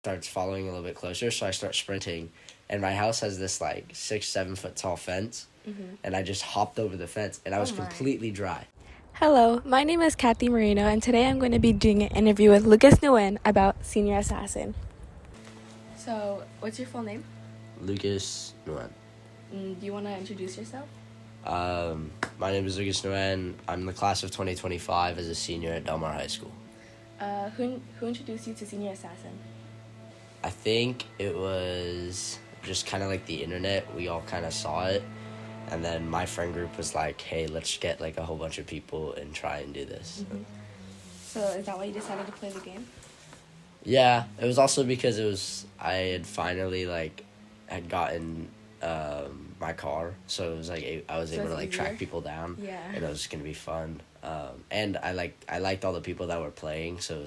starts following a little bit closer, so I start sprinting. And my house has this like 6, 7 foot tall fence, and I just hopped over the fence, and I was completely dry. Hello, my name is Kathy Marino, and today I'm going to be doing an interview with Lucas Nguyen about Senior Assassin. So, what's your full name? Lucas Nguyen. Do you want to introduce yourself? My name is Lucas Nguyen. I'm in the class of 2025 as a senior at Del Mar High School. Who introduced you to Senior Assassin? I think it was just kind of like the internet. We all kind of saw it. And then my friend group was like, hey, let's get like a whole bunch of people and try and do this. So, is that why you decided to play the game? Yeah, it was also because I had finally had gotten my car, so it was like I was able to like track people down. Yeah. And it was gonna be fun. And I liked all the people that were playing, so it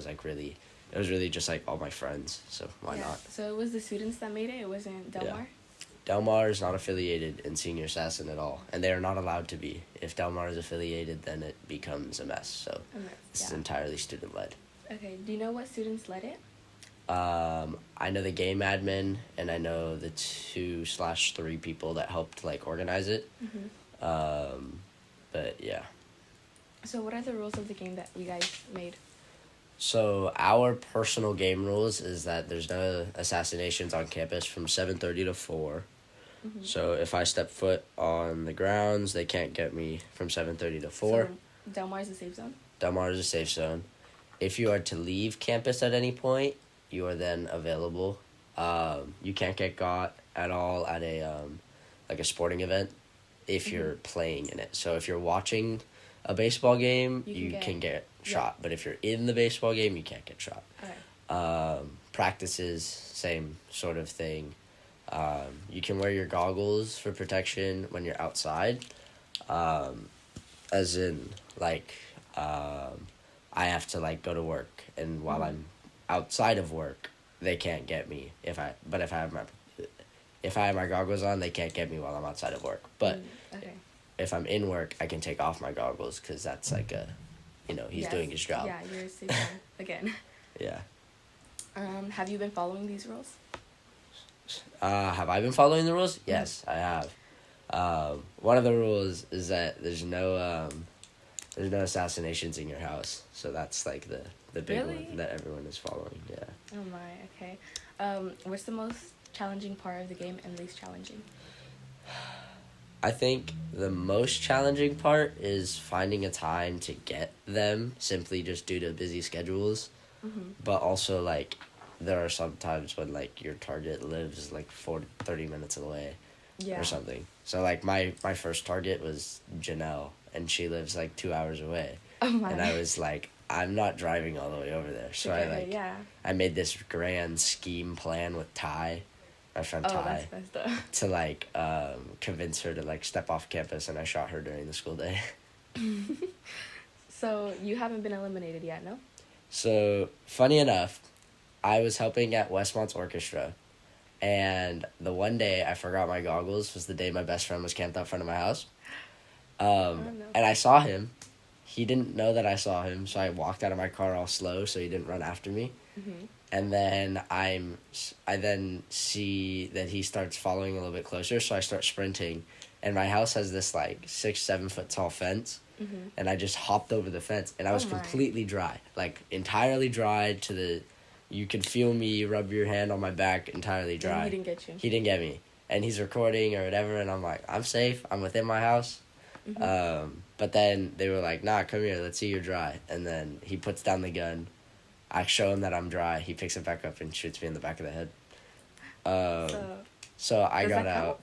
was really just like all my friends. So why not? So it was the students that made it. It wasn't Del Mar. Del Mar is not affiliated in Senior Assassin at all, and they are not allowed to be. If Del Mar is affiliated, then it becomes a mess. So it's entirely student led. Okay. Do you know what students led it? I know the game admin, and I know the 2/3 people that helped like organize it. But yeah. So what are the rules of the game that you guys made? So our personal game rules is that there's no assassinations on campus from 7:30 to 4. So if I step foot on the grounds, they can't get me from 7:30 to 4. So Del Mar is a safe zone? Del Mar is a safe zone. If you are to leave campus at any point, you are then available. You can't get got at all at a sporting event if you're playing in it. So if you're watching a baseball game, you can get shot. But if you're in the baseball game, you can't get shot. Okay. Practices, same sort of thing. You can wear your goggles for protection when you're outside. As in, I have to go to work, and while I'm outside of work, they can't get me. If I have my goggles on, they can't get me while I'm outside of work. But if I'm in work, I can take off my goggles because that's he's doing his job. Yeah, you're safe zone again. Yeah. Have you been following these rules? Have I been following the rules? Yes, I have. One of the rules is that there's no assassinations in your house. So that's like the big one that everyone is following. Yeah. Oh my, okay. What's the most challenging part of the game and least challenging? I think the most challenging part is finding a time to get them, simply just due to busy schedules. But also there are some times when your target lives 30 minutes away or something. So my first target was Janelle, and she lives 2 hours away. Oh my. And I was I'm not driving all the way over there. So I made this grand scheme plan with Ty, my friend Ty, to convince her to step off campus, and I shot her during the school day. So you haven't been eliminated yet, no? So funny enough, I was helping at Westmont's orchestra, and the one day I forgot my goggles was the day my best friend was camped out front of my house. And I saw him. He didn't know that I saw him, so I walked out of my car all slow so he didn't run after me. And then I then see that he starts following a little bit closer, so I start sprinting. And my house has this 6, 7 foot tall fence, and I just hopped over the fence, and I was completely dry, entirely dry to the. You can feel me rub your hand on my back, entirely dry. And he didn't get you. He didn't get me, and he's recording or whatever, and I'm I'm safe. I'm within my house. But then they were nah, come here, let's see you're dry. And then he puts down the gun. I show him that I'm dry. He picks it back up and shoots me in the back of the head. So I got out.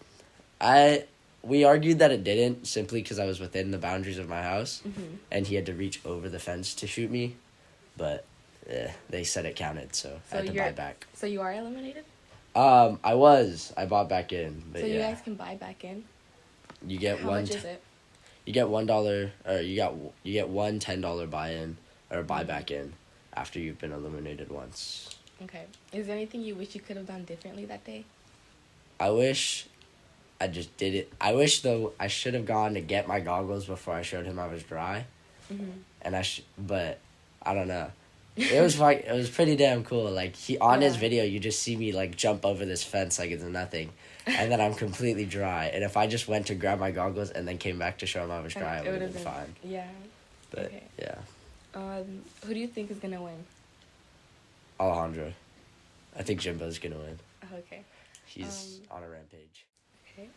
We argued that it didn't, simply because I was within the boundaries of my house, and he had to reach over the fence to shoot me. But they said it counted, so I had to buy back. So you are eliminated? I bought back in. But so you guys can buy back in? You get How much is it? You get $1, or you get one $10 buy-in or buyback in after you've been eliminated once. Okay. Is there anything you wish you could have done differently that day? I wish I just did it. I wish though I should have gone to get my goggles before I showed him I was dry. And but I don't know. It was like it was pretty damn cool. Like on his Yeah. video, you just see me like jump over this fence like it's nothing, and then I'm completely dry. And if I just went to grab my goggles and then came back to show him I was dry, it would have been fine. Yeah. But Okay. yeah, Who do you think is gonna win? Alejandro, I think Jimbo's gonna win. Oh, okay. He's on a rampage. Okay.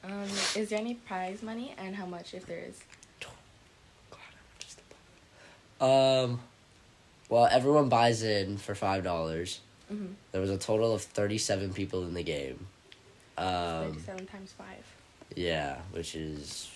Is there any prize money, and how much, if there is? Well, everyone buys in for $5. Mm-hmm. There was a total of 37 people in the game. 37 times 5. Yeah, which is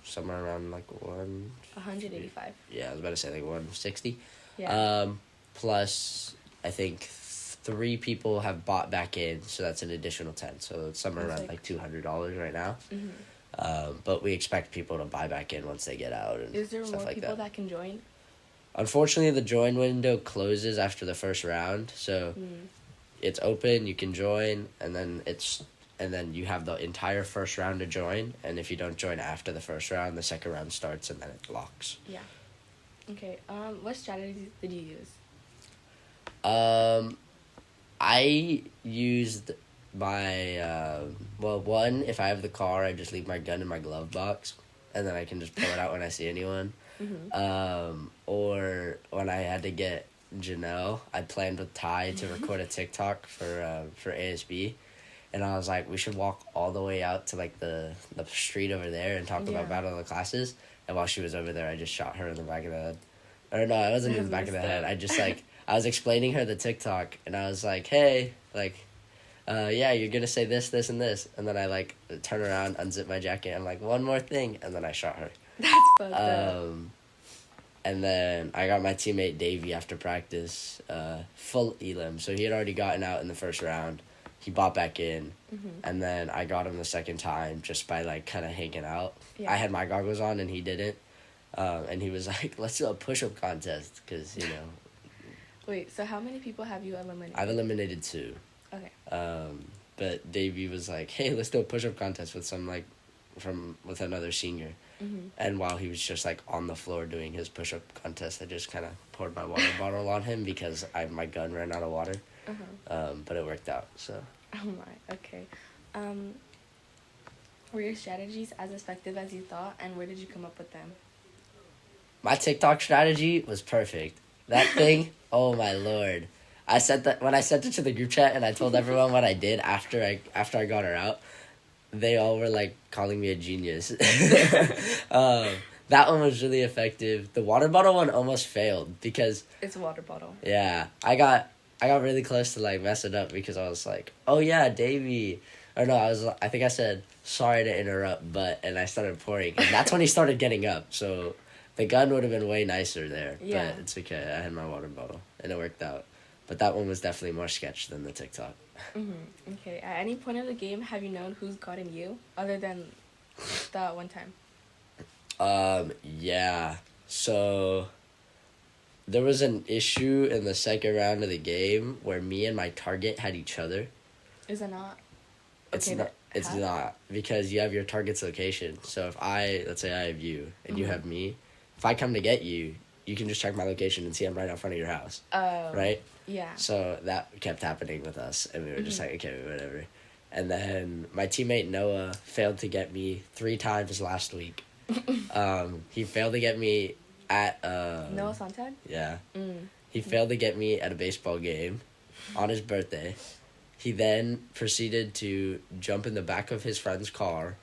somewhere around like 185. Yeah, I was about to say like 160. Yeah. Plus, I think 3 people have bought back in, so that's an additional 10. So it's somewhere That's around like $200 right now. Mm-hmm. But we expect people to buy back in once they get out and Is there stuff more like people that. that can join? Unfortunately, the join window closes after the first round, so it's open. You can join, and then you have the entire first round to join. And if you don't join after the first round, the second round starts, and then it locks. Yeah. Okay. What strategies did you use? I used my one. If I have the car, I just leave my gun in my glove box, and then I can just pull it out when I see anyone. Mm-hmm. Or when I had to get Janelle, I planned with Ty to record a TikTok for ASB, and I was like, we should walk all the way out to like the street over there and talk Yeah. about Battle of the Classes. And while she was over there, I just shot her in the back of the head. Or no, it wasn't in the back of the head. I just like I was explaining her the TikTok, and I was like, hey, like. Yeah, you're gonna say this, this, and this, and then I like turn around, unzip my jacket, and like one more thing, and then I shot her. That's fucked up. And then I got my teammate Davey after practice, full elim, so he had already gotten out in the first round. He bought back in, and then I got him the second time just by like kind of hanging out. Yeah. I had my goggles on and he didn't, and he was like, "Let's do a push-up contest," because Wait, so how many people have you eliminated? I've eliminated 2. Okay. But Davey was like, "Hey, let's do a push-up contest with with another senior." Mm-hmm. And while he was just like on the floor doing his push-up contest, I just kind of poured my water bottle on him because my gun ran out of water. But it worked out. So. Oh my. Okay. Were your strategies as effective as you thought, and where did you come up with them? My TikTok strategy was perfect. That thing, oh my lord. I said that when I sent it to the group chat and I told everyone what I did after I got her out, they all were like calling me a genius. That one was really effective. The water bottle one almost failed because It's a water bottle. yeah, I got really close to like mess it up because I was like, oh yeah, Davey. Or no, I think I said sorry to interrupt, and I started pouring, and that's when he started getting up. So the gun would have been way nicer there. Yeah. But it's okay. I had my water bottle and it worked out. But that one was definitely more sketch than the TikTok. Mm-hmm. Okay. At any point of the game, have you known who's gotten you, other than that one time? Yeah. So there was an issue in the second round of the game where me and my target had each other. Is it not? It's Okay, not. It's how? not because you have your target's location. So if let's say I have you and you Mhm. have me, if I come to get you, you can just check my location and see I'm right out front of your house, Oh. right? Yeah. So that kept happening with us, and we were just Mhm. like, okay, whatever. And then my teammate Noah failed to get me 3 times last week. He failed to get me at Noah Sontag? yeah. Mm. He failed to get me at a baseball game on his birthday. He then proceeded to jump in the back of his friend's car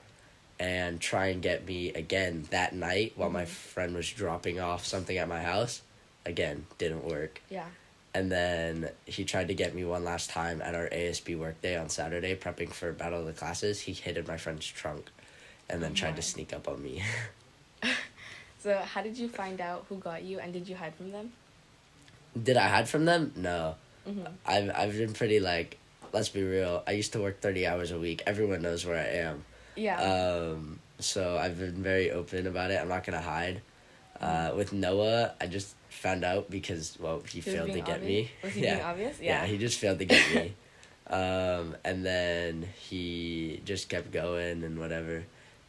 and try and get me again that night while my friend was dropping off something at my house. Again, didn't work. Yeah. And then he tried to get me one last time at our ASB workday on Saturday, prepping for Battle of the Classes. He hid in my friend's trunk and then tried to my. sneak up on me. So how did you find out who got you, and did you hide from them? Did I hide from them? No. Mm-hmm. I've been pretty like, let's be real. I used to work 30 hours a week. Everyone knows where I am. Yeah. So I've been very open about it. I'm not gonna hide. With Noah, I just found out because he was failed to being get obvious? me. Was he being obvious? Yeah, Yeah. he just failed to get me. And then he just kept going and whatever.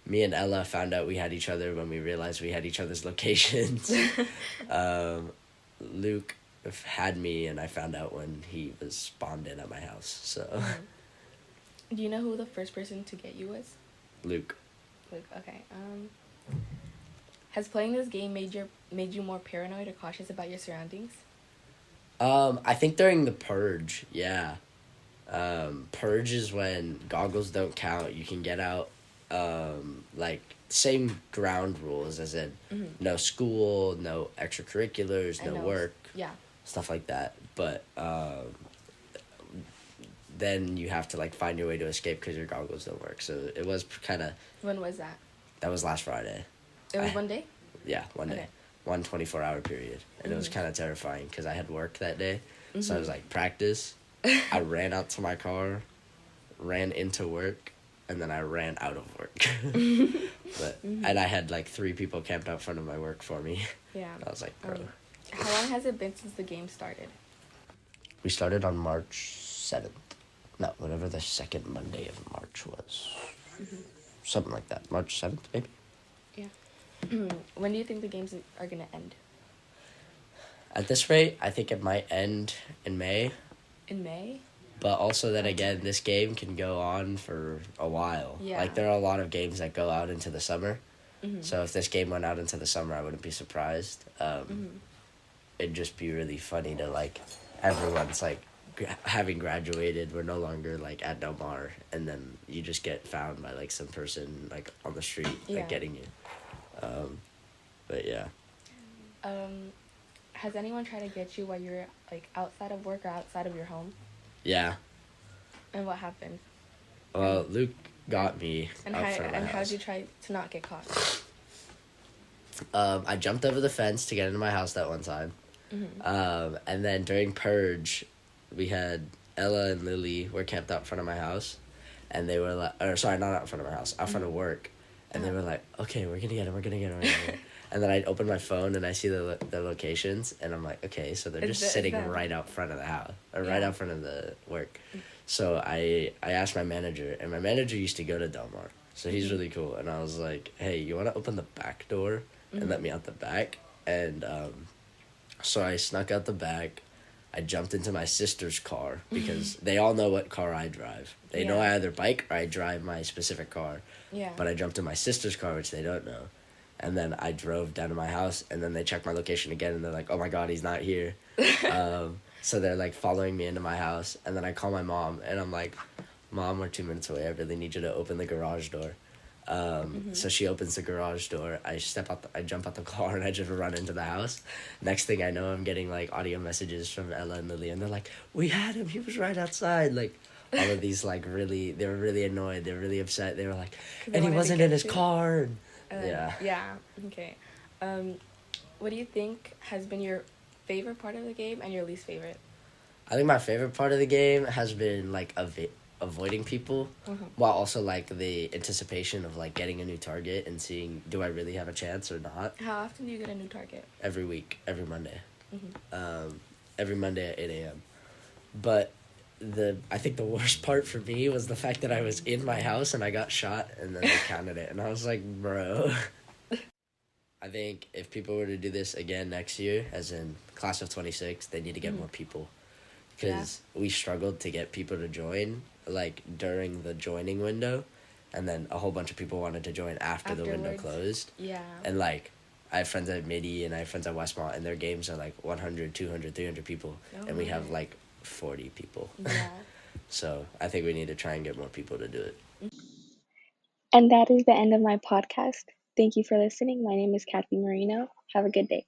Me and Ella found out we had each other when we realized we had each other's locations. Luke had me, and I found out when he was spawned in at my house. So Do you know who the first person to get you was? Luke. Like, okay. Has playing this game made you more paranoid or cautious about your surroundings? I think during the purge, yeah. Purge is when goggles don't count. You can get out, like same ground rules as in no school, no extracurriculars, I no know. work, Yeah. stuff like that. But then you have to like find your way to escape because your goggles don't work. So it was kind of When was that? that was last Friday. It was I- one day? Yeah, one day, Okay. one 24-hour period, and it was kind of terrifying because I had work that day. So I was like practice. I ran out to my car, ran into work, and then I ran out of work. But and I had like 3 people camped out front of my work for me. Yeah. I was like, bro. How long has it been since the game started? We started on March 7th. No, whatever the second Monday of March was. Something like that. March 7th, maybe? Yeah. When do you think the games are going to end? At this rate, I think it might end in May. In May? But also then again, this game can go on for a while. Yeah. Like, there are a lot of games that go out into the summer. So if this game went out into the summer, I wouldn't be surprised. It'd just be really funny to, like, everyone's, like, having graduated. We're no longer, like, at Del Mar. And then you just get found by, like, some person, like, on the street, Yeah. like, getting you. But, yeah. Has anyone tried to get you while you're like outside of work or outside of your home? Yeah. And what happened? Well, Luke got me And out front of my how house. did you try to not get caught? I jumped over the fence to get into my house that one time. And then during Purge, we had Ella and Lily were camped out front of my house. And they were like, or sorry, not out in front of my house, out front of work. And they were like, okay, we're going to get him, we're going to get him, we're going to get him. And then I open my phone and I see the locations. And I'm like, okay, so they're just sitting right out front of the house. Or right out front of the work. So I asked my manager. And my manager used to go to Del Mar. So he's really cool. And I was like, hey, you want to open the back door? And let me out the back. And so I snuck out the back. I jumped into my sister's car because they all know what car I drive. They know I either bike or I drive my specific car. Yeah. But I jumped in my sister's car, which they don't know. And then I drove down to my house, and then they checked my location again, and they're like, oh my God, he's not here. So they're like following me into my house. And then I call my mom, and I'm like, Mom, we're 2 minutes away. I really need you to open the garage door. So she opens the garage door. I jump out the car and I just run into the house. Next thing I know, I'm getting like audio messages from Ella and Lily, and they're like, "We had him. He was right outside." Like all of these, like they were really annoyed. They were really upset. They were like, They "And he wanted to wasn't get in his you. car." And, Yeah. Okay. What do you think has been your favorite part of the game and your least favorite? I think my favorite part of the game has been like avoiding people, while also like the anticipation of like getting a new target and seeing, do I really have a chance or not? How often do you get a new target? Every week, every Monday. Every Monday at 8 a.m. But I think the worst part for me was the fact that I was in my house and I got shot and then they counted it. And I was like, bro. I think if people were to do this again next year, as in class of 26, they need to get more people. Because we struggled to get people to join, like, during the joining window. And then a whole bunch of people wanted to join after the window Afterwards. closed. Yeah. And, like, I have friends at Midi and I have friends at Westmont, and their games are, like, 100, 200, 300 people. And we have, like, 40 people. Yeah. So I think we need to try and get more people to do it. And that is the end of my podcast. Thank you for listening. My name is Kathy Marino. Have a good day.